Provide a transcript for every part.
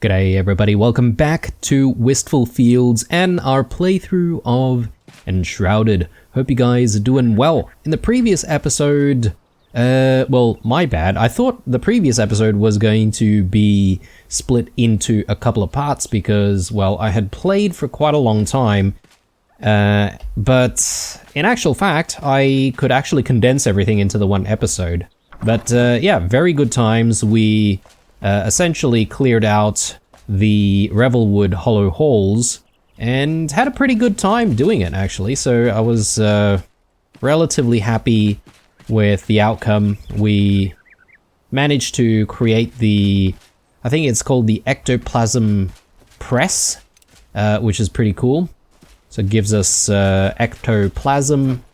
G'day everybody, welcome back to Wistful Fields and our playthrough of Enshrouded. Hope you guys are doing well. In the previous episode, well, my bad. I thought the previous episode was going to be split into a couple of parts because, well, I had played for quite a long time. But in actual fact, I could actually condense everything into the one episode. But yeah, very good times. We essentially cleared out the Revelwood Hollow Halls and had a pretty good time doing it, actually. So I was relatively happy with the outcome. We managed to create the, I think it's called the Ectoplasm Press, which is pretty cool. So it gives us ectoplasm,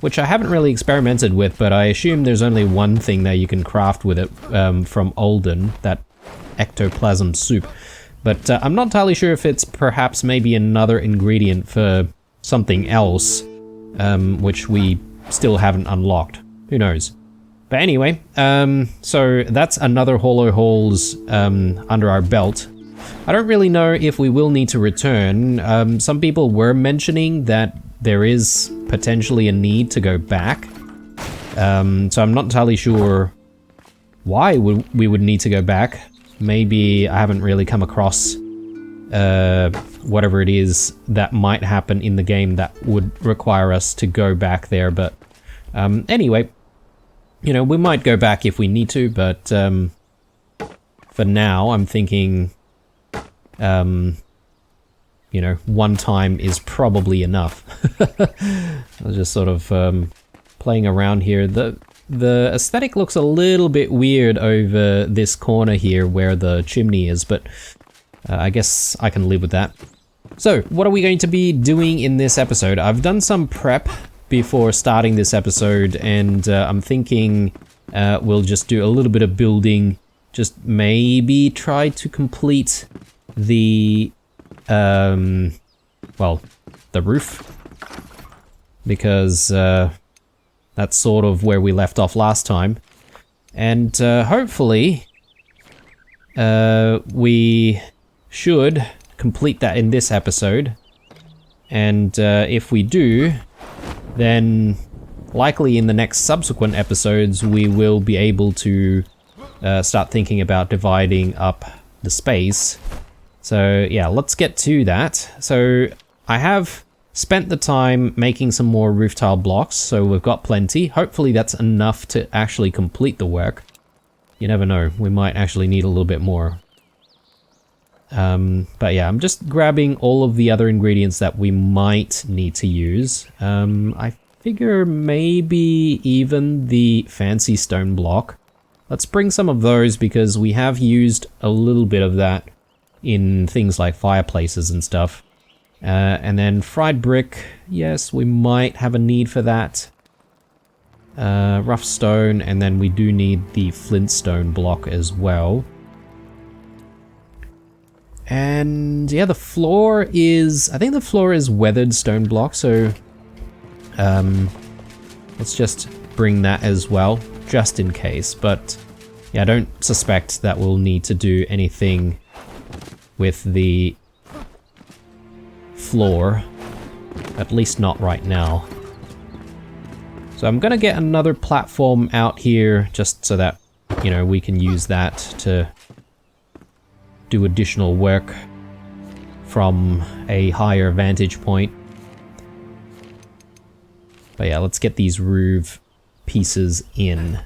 which I haven't really experimented with, but I assume there's only one thing that you can craft with it from Olden, that ectoplasm soup. But I'm not entirely sure if it's perhaps maybe another ingredient for something else, which we still haven't unlocked. Who knows? But anyway, so that's another Hollow Halls under our belt. I don't really know if we will need to return. Some people were mentioning that there is potentially a need to go back. So I'm not entirely sure why we would need to go back. Maybe I haven't really come across whatever it is that might happen in the game that would require us to go back there. But anyway, you know, we might go back if we need to, but for now I'm thinking, you know, one time is probably enough. I was just sort of playing around here. The aesthetic looks a little bit weird over this corner here where the chimney is, but I guess I can live with that. So, what are we going to be doing in this episode? I've done some prep before starting this episode, and I'm thinking we'll just do a little bit of building, just maybe try to complete the well, the roof, because that's sort of where we left off last time, and hopefully we should complete that in this episode, and if we do, then likely in the next subsequent episodes we will be able to start thinking about dividing up the space. So yeah, let's get to that. So I have spent the time making some more roof tile blocks, so we've got plenty. Hopefully that's enough to actually complete the work. You never know, we might actually need a little bit more. But yeah, I'm just grabbing all of the other ingredients that we might need to use. I figure maybe even the fancy stone block. Let's bring some of those because we have used a little bit of that in things like fireplaces and stuff. And then fried brick, yes, we might have a need for that. Rough stone, and then we do need the flintstone block as well. And yeah, the floor is, I think the floor is weathered stone block, so let's just bring that as well, just in case. But yeah, I don't suspect that we'll need to do anything with the floor, at least not right now. So I'm gonna get another platform out here just so that, you know, we can use that to do additional work from a higher vantage point. But yeah, let's get these roof pieces in.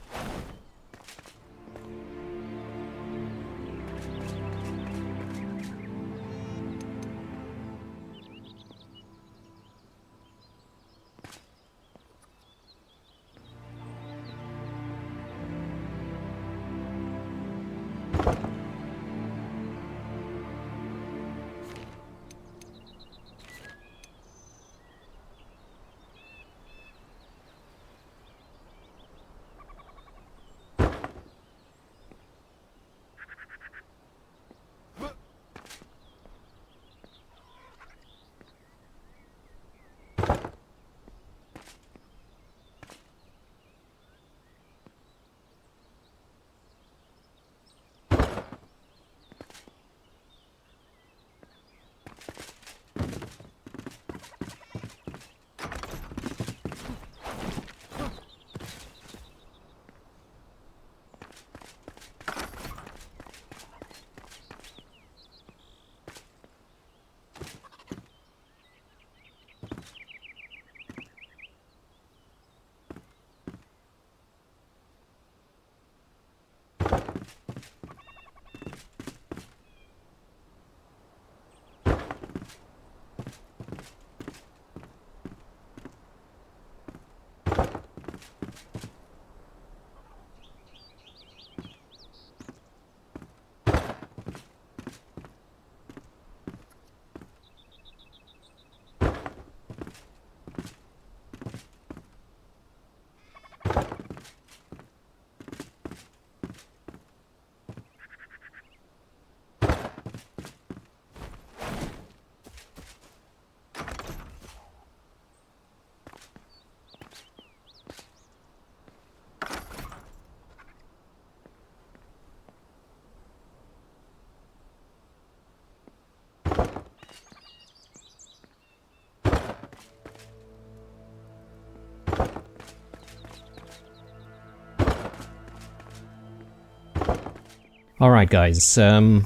Alright guys, so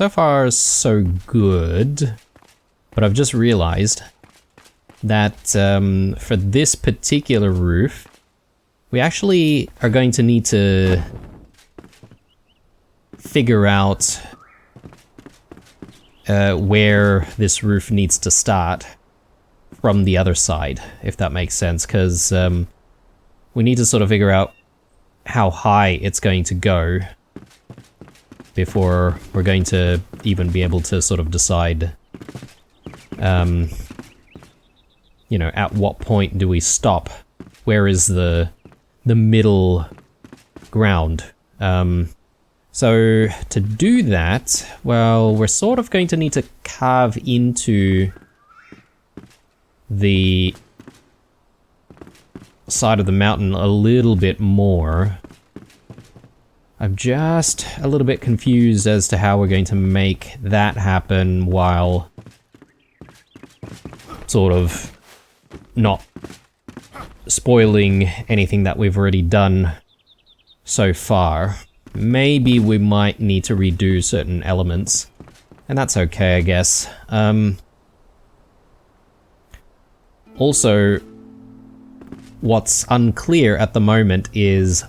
far so good, but I've just realized that for this particular roof, we actually are going to need to figure out where this roof needs to start from the other side, if that makes sense, because we need to sort of figure out how high it's going to go before we're going to even be able to sort of decide, you know, at what point do we stop? Where is the middle ground? So to do that, well, we're sort of going to need to carve into the side of the mountain a little bit more. I'm just a little bit confused as to how we're going to make that happen while sort of not spoiling anything that we've already done so far. Maybe we might need to redo certain elements, and that's okay, I guess. Also, what's unclear at the moment is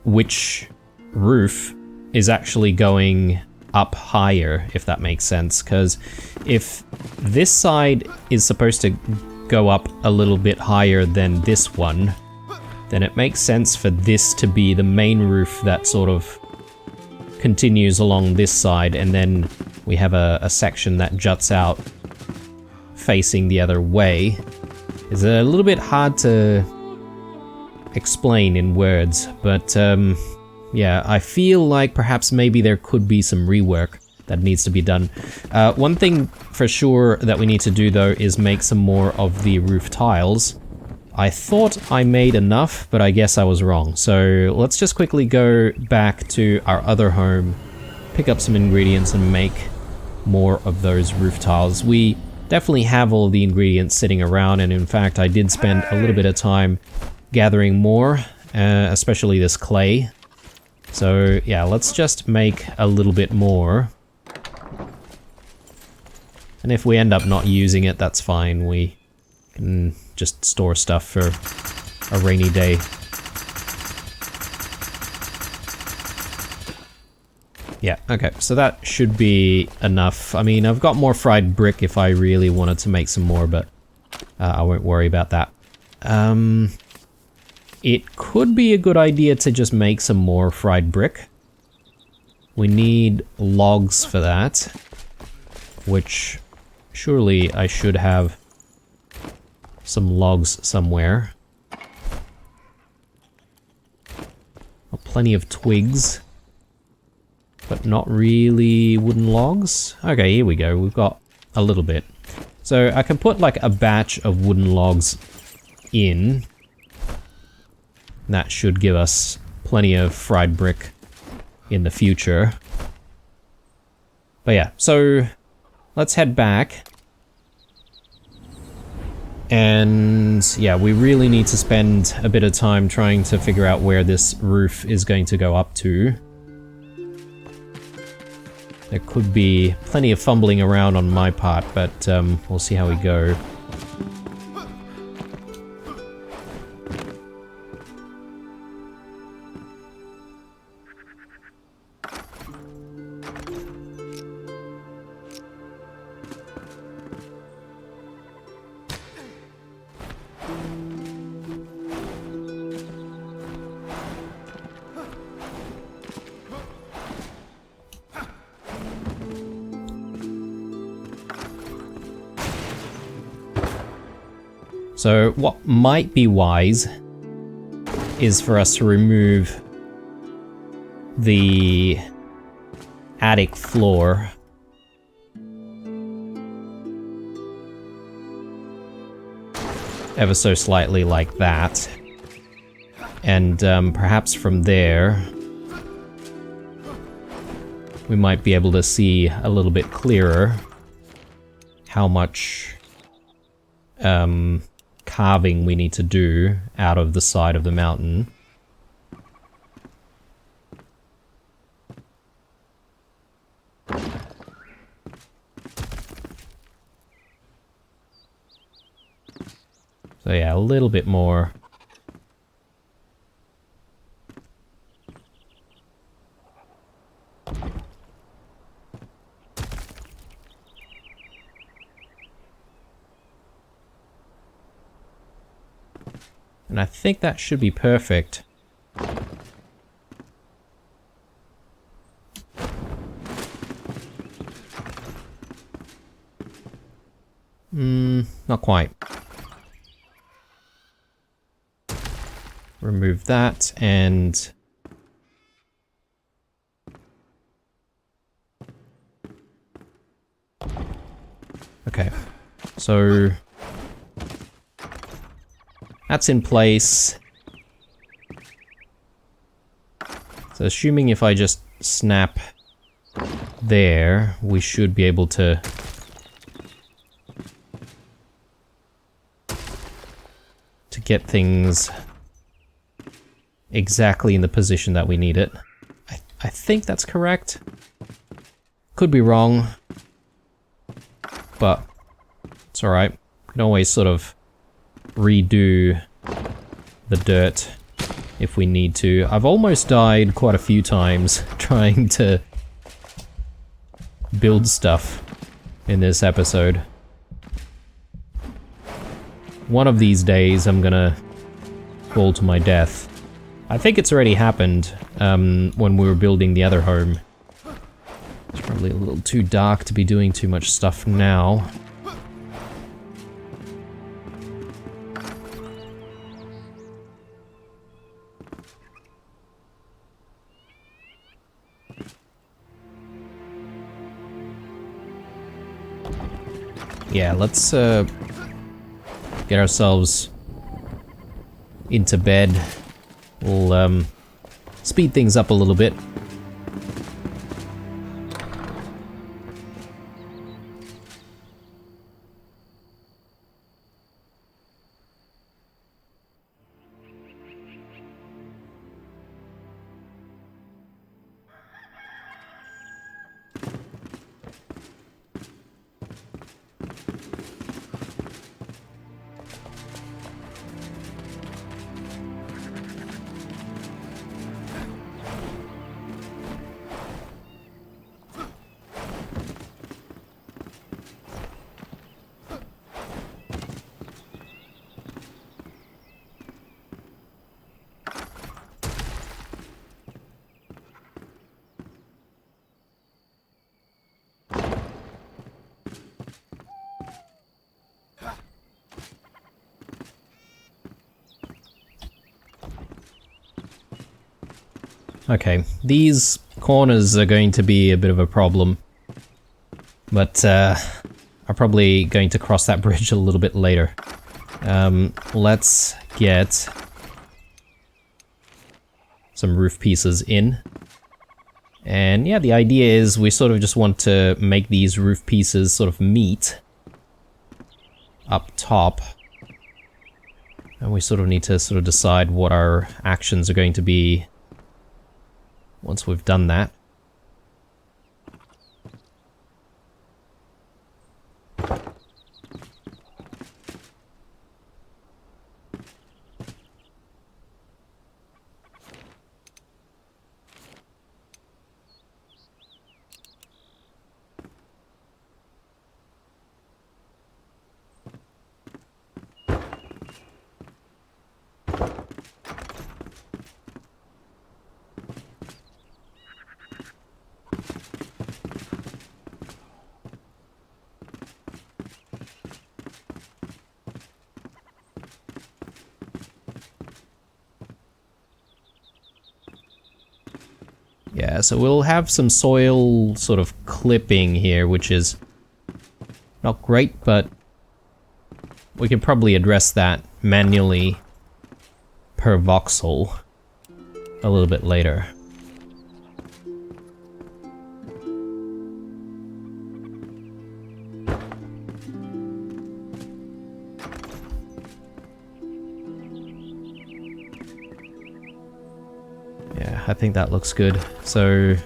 which roof is actually going up higher, if that makes sense, because if this side is supposed to go up a little bit higher than this one, then it makes sense for this to be the main roof that sort of continues along this side, and then we have a section that juts out facing the other way. It's a little bit hard to explain in words, but yeah, I feel like perhaps maybe there could be some rework that needs to be done. One thing for sure that we need to do though is make some more of the roof tiles. I thought I made enough, but I guess I was wrong. So let's just quickly go back to our other home, pick up some ingredients and make more of those roof tiles. We definitely have all the ingredients sitting around, and in fact I did spend a little bit of time gathering more, especially this clay. So yeah, let's just make a little bit more. And if we end up not using it, that's fine. We can just store stuff for a rainy day. Yeah, okay, so that should be enough. I mean, I've got more fried brick if I really wanted to make some more, but I won't worry about that. It could be a good idea to just make some more fried brick. We need logs for that, which surely I should have some logs somewhere. Plenty of twigs, but not really wooden logs. Okay, here we go. We've got a little bit. So I can put like a batch of wooden logs in. That should give us plenty of fried brick in the future. But yeah, so let's head back. And yeah, we really need to spend a bit of time trying to figure out where this roof is going to go up to. There could be plenty of fumbling around on my part, but we'll see how we go. So what might be wise is for us to remove the attic floor ever so slightly like that, and perhaps from there we might be able to see a little bit clearer how much carving we need to do out of the side of the mountain. So yeah, a little bit more. And I think that should be perfect. Not quite. Remove that and... Okay, so... that's in place. So assuming if I just snap there, we should be able to get things exactly in the position that we need it. I think that's correct. Could be wrong, but it's alright. We can always sort of redo the dirt if we need to. I've almost died quite a few times trying to build stuff in this episode. One of these days I'm gonna fall to my death. I think it's already happened when we were building the other home. It's probably a little too dark to be doing too much stuff now. Yeah, let's get ourselves into bed. We'll speed things up a little bit. Okay, these corners are going to be a bit of a problem, but I'm probably going to cross that bridge a little bit later. Let's get some roof pieces in. And yeah, the idea is we sort of just want to make these roof pieces sort of meet up top. And we sort of need to sort of decide what our actions are going to be once we've done that. Yeah, so we'll have some soil sort of clipping here, which is not great, but we can probably address that manually per voxel a little bit later. I think that looks good. So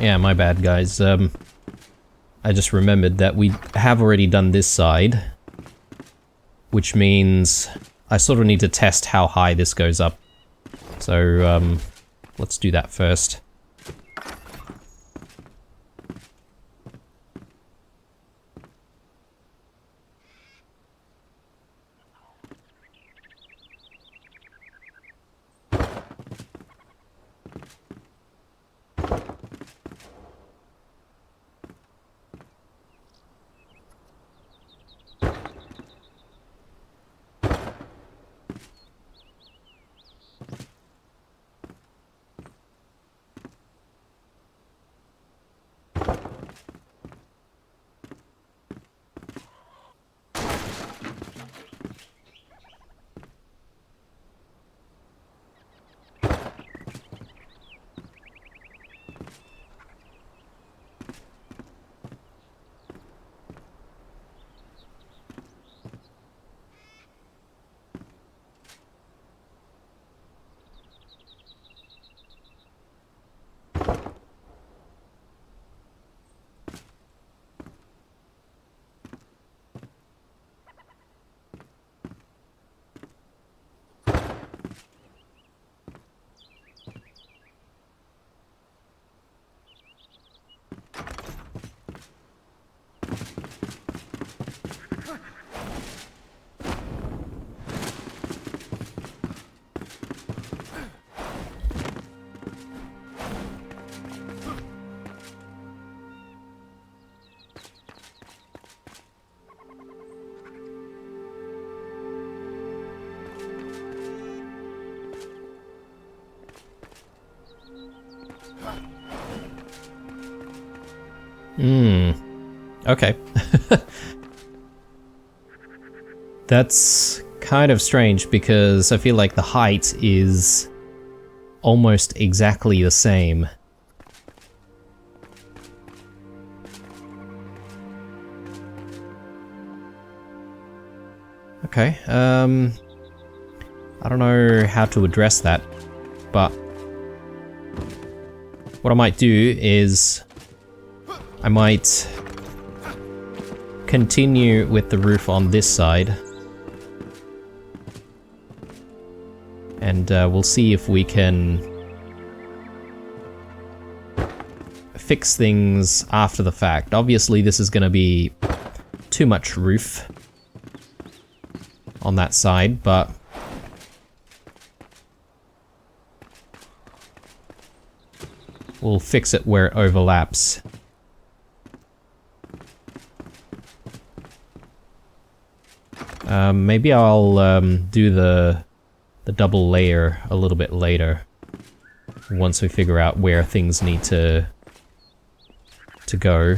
Yeah, my bad, guys. I just remembered that we have already done this side, which means I sort of need to test how high this goes up. So, let's do that first. Okay. That's kind of strange because I feel like the height is almost exactly the same. Okay, I don't know how to address that, but what I might do is I might continue with the roof on this side, and we'll see if we can fix things after the fact. Obviously this is going to be too much roof on that side, but we'll fix it where it overlaps. Maybe I'll do the double layer a little bit later, once we figure out where things need to go.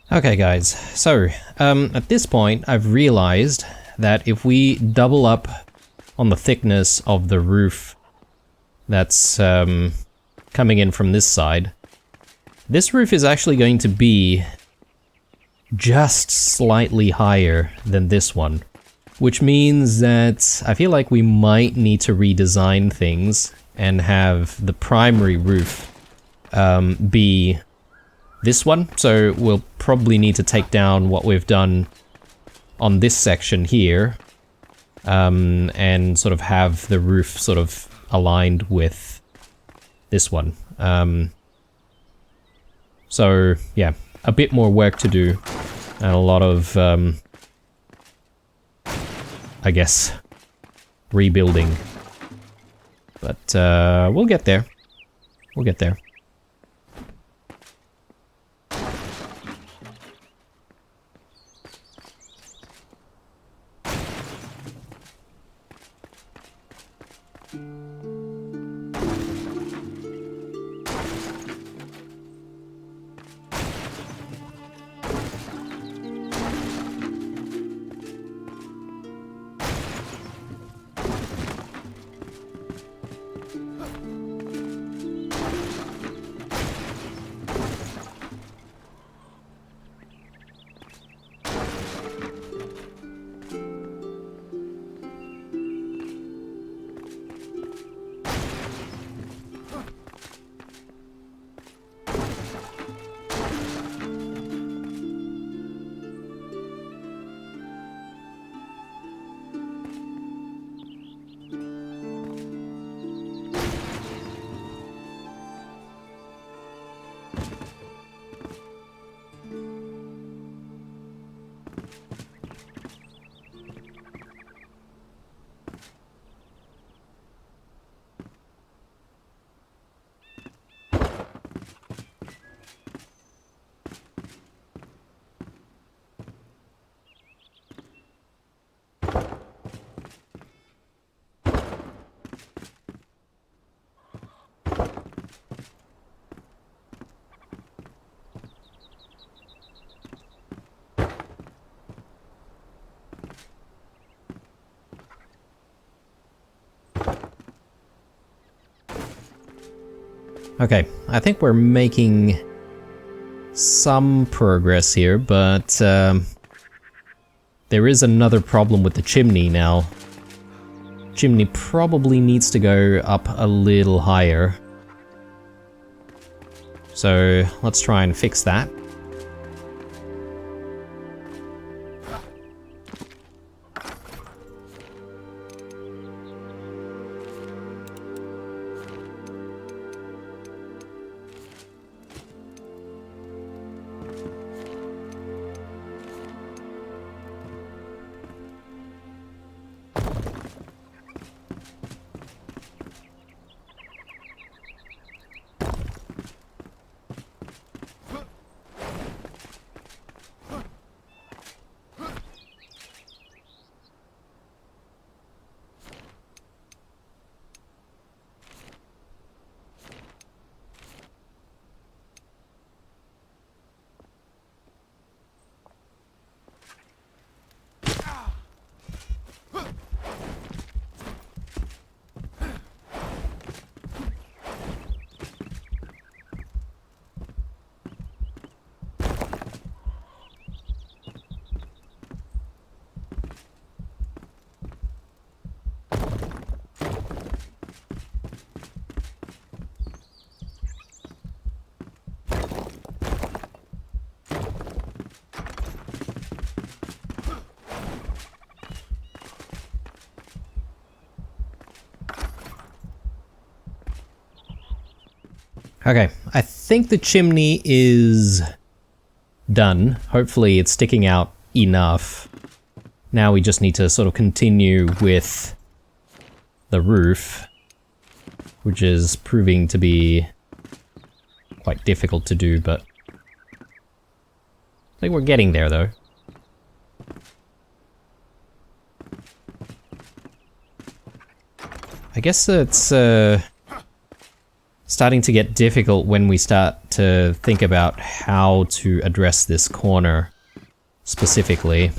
Okay guys, so at this point I've realized that if we double up on the thickness of the roof that's coming in from this side, this roof is actually going to be just slightly higher than this one. which means that I feel like we might need to redesign things and have the primary roof be this one. So we'll probably need to take down what we've done on this section here, and sort of have the roof sort of aligned with this one. So yeah, a bit more work to do, and a lot of, I guess, rebuilding. But we'll get there. We'll get there. Okay, I think we're making some progress here, but there is another problem with the chimney now. Chimney probably needs to go up a little higher. So let's try and fix that. Okay, I think the chimney is done. Hopefully it's sticking out enough. Now we just need to sort of continue with the roof, which is proving to be quite difficult to do, but I think we're getting there though. I guess it's starting to get difficult when we start to think about how to address this corner specifically.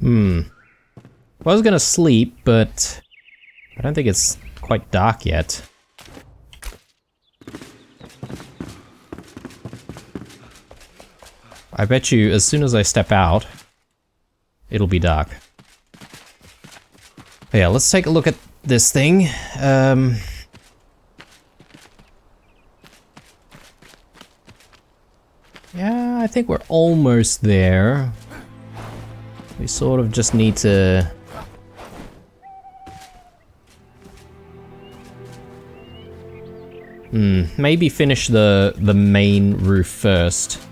I was gonna sleep, but I don't think it's quite dark yet. I bet you as soon as I step out, it'll be dark. But yeah, let's take a look at this thing. Yeah, I think we're almost there. We sort of just need to... maybe finish the main roof first.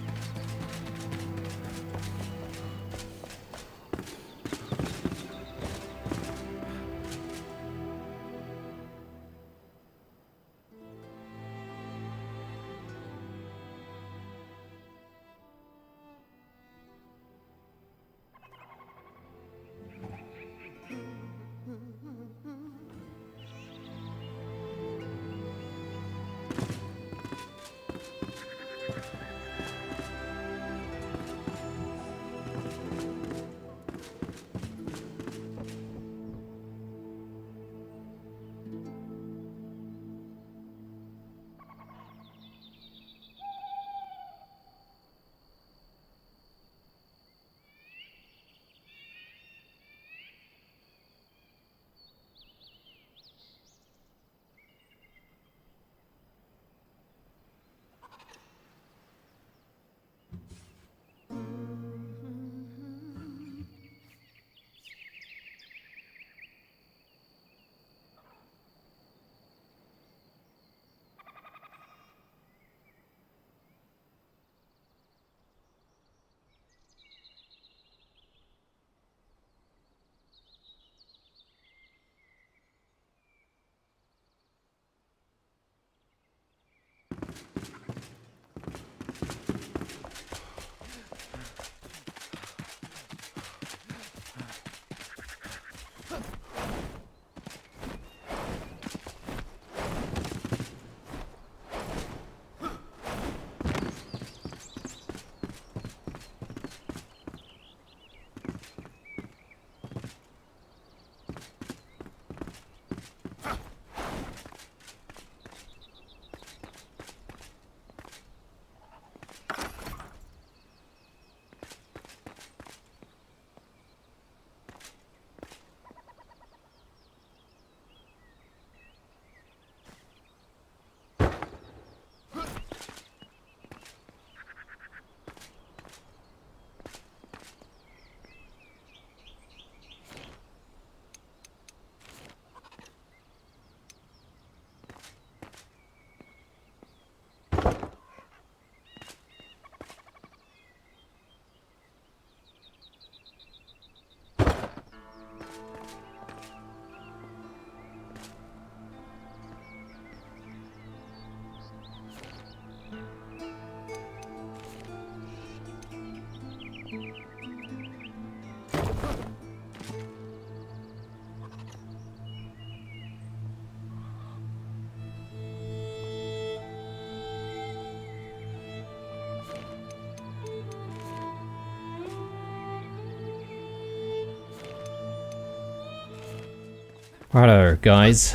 Righto, guys.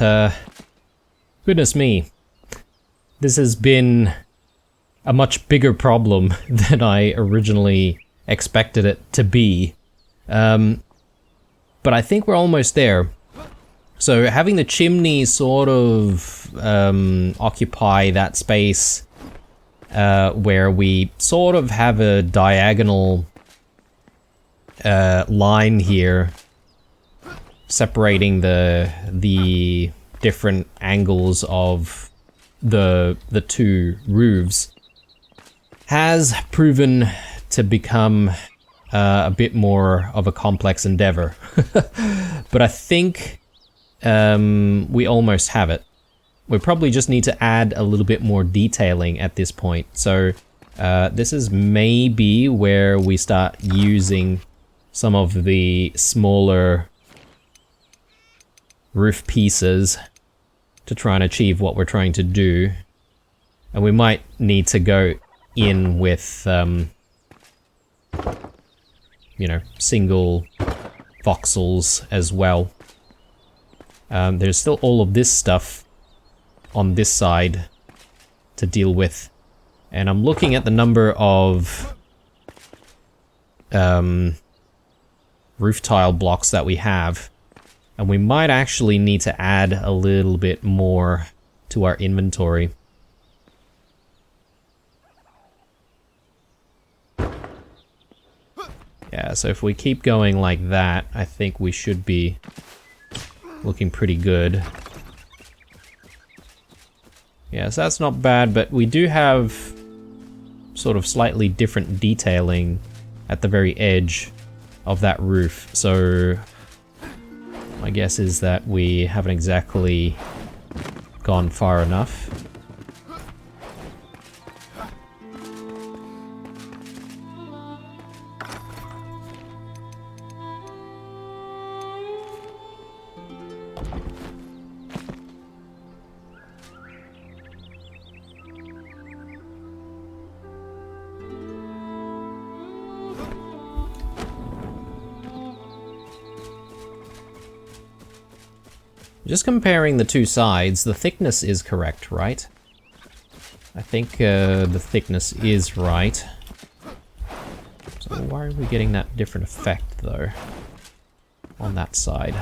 Goodness me. This has been a much bigger problem than I originally expected it to be. But I think we're almost there. So having the chimney sort of occupy that space where we sort of have a diagonal line here separating the different angles of the two roofs has proven to become a bit more of a complex endeavor. But I think we almost have it. We probably just need to add a little bit more detailing at this point. So this is maybe where we start using some of the smaller roof pieces to try and achieve what we're trying to do. And we might need to go in with, you know, single voxels as well. There's still all of this stuff on this side to deal with. And I'm looking at the number of roof tile blocks that we have. And we might actually need to add a little bit more to our inventory. Yeah, so if we keep going like that, I think we should be looking pretty good. Yeah, so that's not bad, but we do have sort of slightly different detailing at the very edge of that roof. So my guess is that we haven't exactly gone far enough. Just comparing the two sides, the thickness is correct, right? I think the thickness is right. So why are we getting that different effect, though, on that side?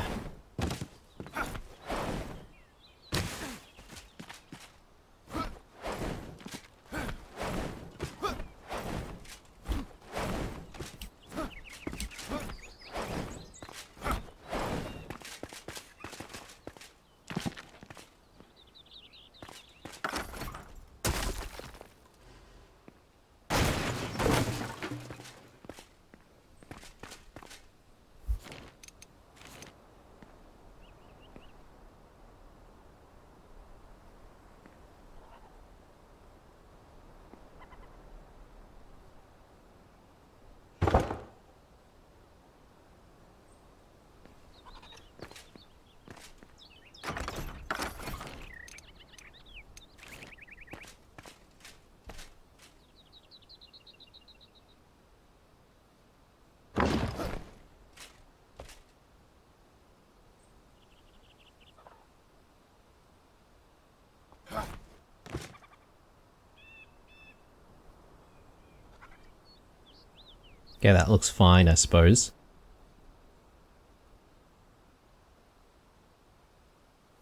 Yeah, that looks fine, I suppose.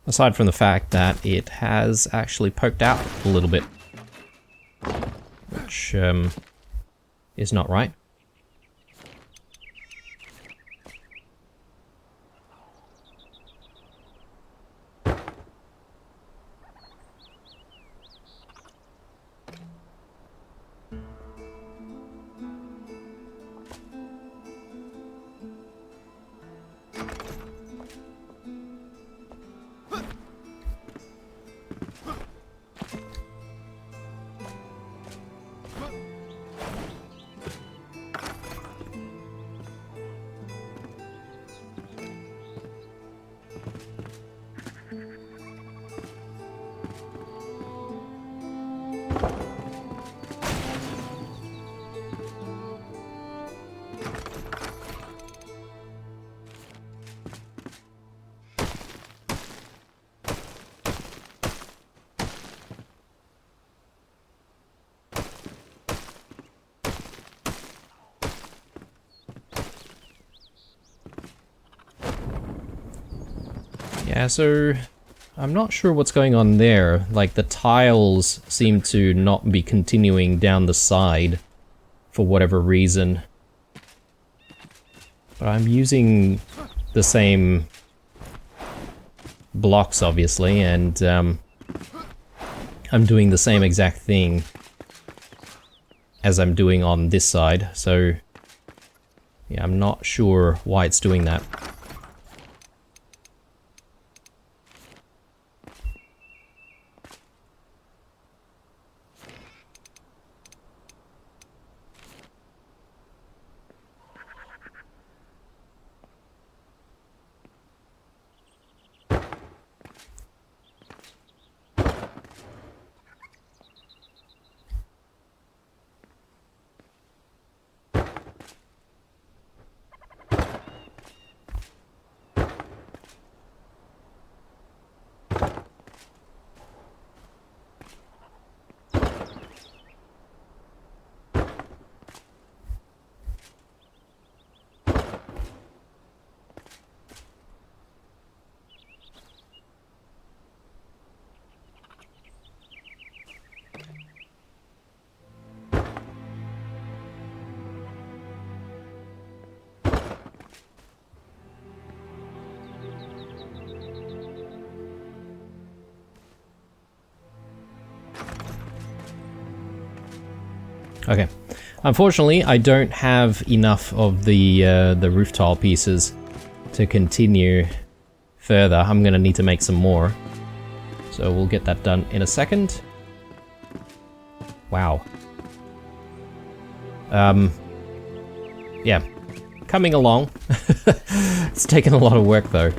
Aside from the fact that it has actually poked out a little bit, which is not right. Yeah, so I'm not sure what's going on there. Like, the tiles seem to not be continuing down the side for whatever reason. But I'm using the same blocks, obviously, and I'm doing the same exact thing as I'm doing on this side, so yeah, I'm not sure why it's doing that. Okay. Unfortunately, I don't have enough of the roof tile pieces to continue further. I'm gonna need to make some more. So we'll get that done in a second. Wow. Yeah. Coming along. It's taken a lot of work though.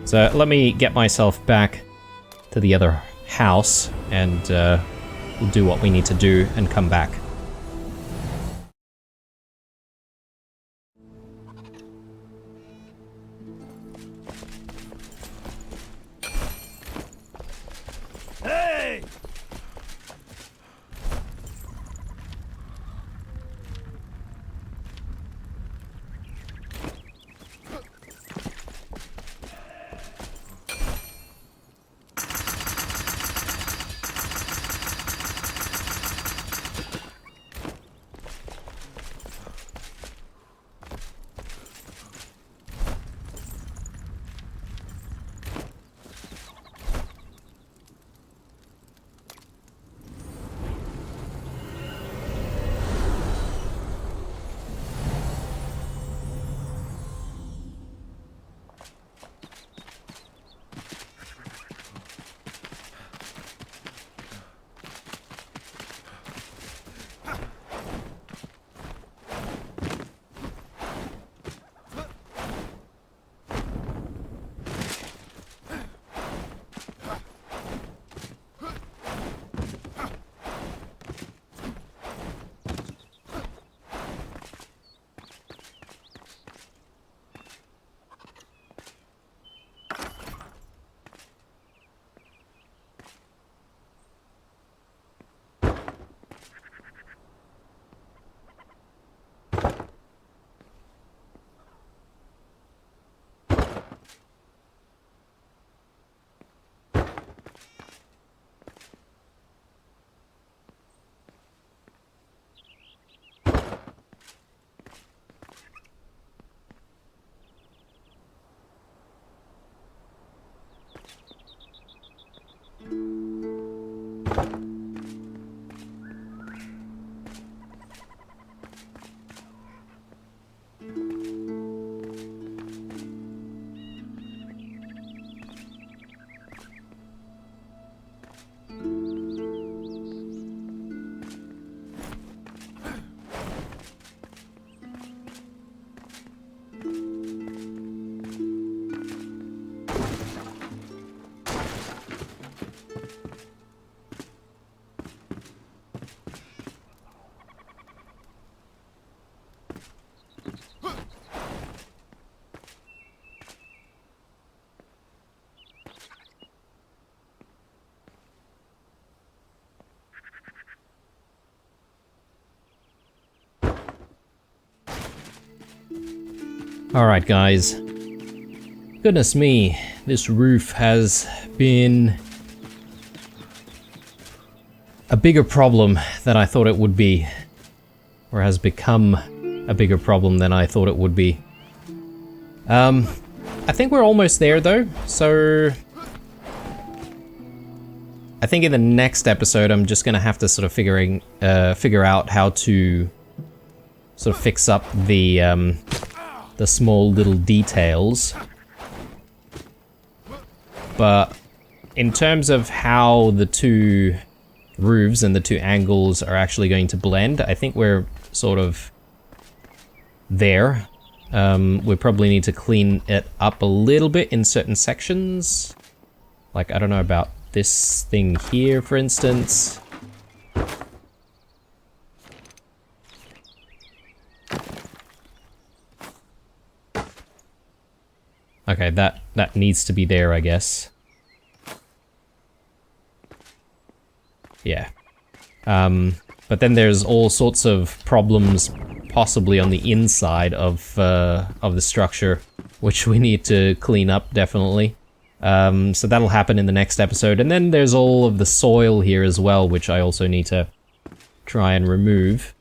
So let me get myself back to the other house and we'll do what we need to do and come back. Hey! Alright guys, goodness me, this roof has been a bigger problem than I thought it would be, or has become a bigger problem than I thought it would be. I think we're almost there though, so I think in the next episode I'm just gonna have to sort of figure out how to sort of fix up the small little details. But in terms of how the two roofs and the two angles are actually going to blend, I think we're sort of there. We probably need to clean it up a little bit in certain sections. Like, I don't know about this thing here, for instance. Okay, that needs to be there, I guess. Yeah. But then there's all sorts of problems possibly on the inside of the structure, which we need to clean up, definitely. So that'll happen in the next episode. And then there's all of the soil here as well, which I also need to try and remove.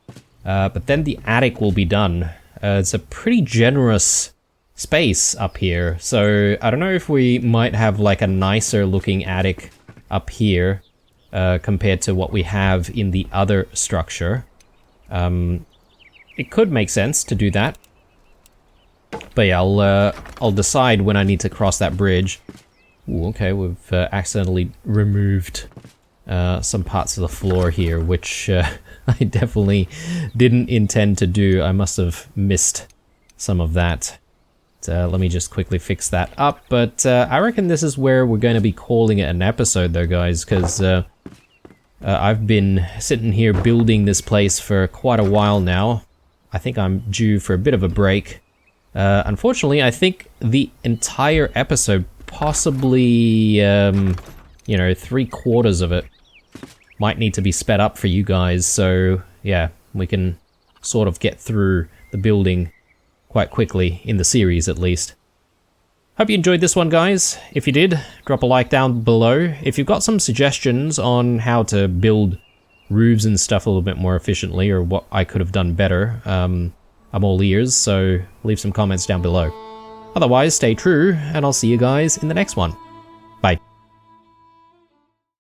But then the attic will be done. It's a pretty generous space up here, so I don't know if we might have like a nicer looking attic up here compared to what we have in the other structure. It could make sense to do that. But yeah, I'll decide when I need to cross that bridge. Ooh, okay, we've accidentally removed some parts of the floor here, which I definitely didn't intend to do. I must have missed some of that. Let me just quickly fix that up. But I reckon this is where we're going to be calling it an episode though, guys, because I've been sitting here building this place for quite a while now. I think I'm due for a bit of a break. Unfortunately, I think the entire episode, possibly, you know, 3/4 of it, might need to be sped up for you guys. So, yeah, we can sort of get through the building quite quickly, in the series at least. Hope you enjoyed this one, guys. If you did, drop a like down below. If you've got some suggestions on how to build roofs and stuff a little bit more efficiently, or what I could have done better, I'm all ears, so leave some comments down below. Otherwise, stay true, and I'll see you guys in the next one.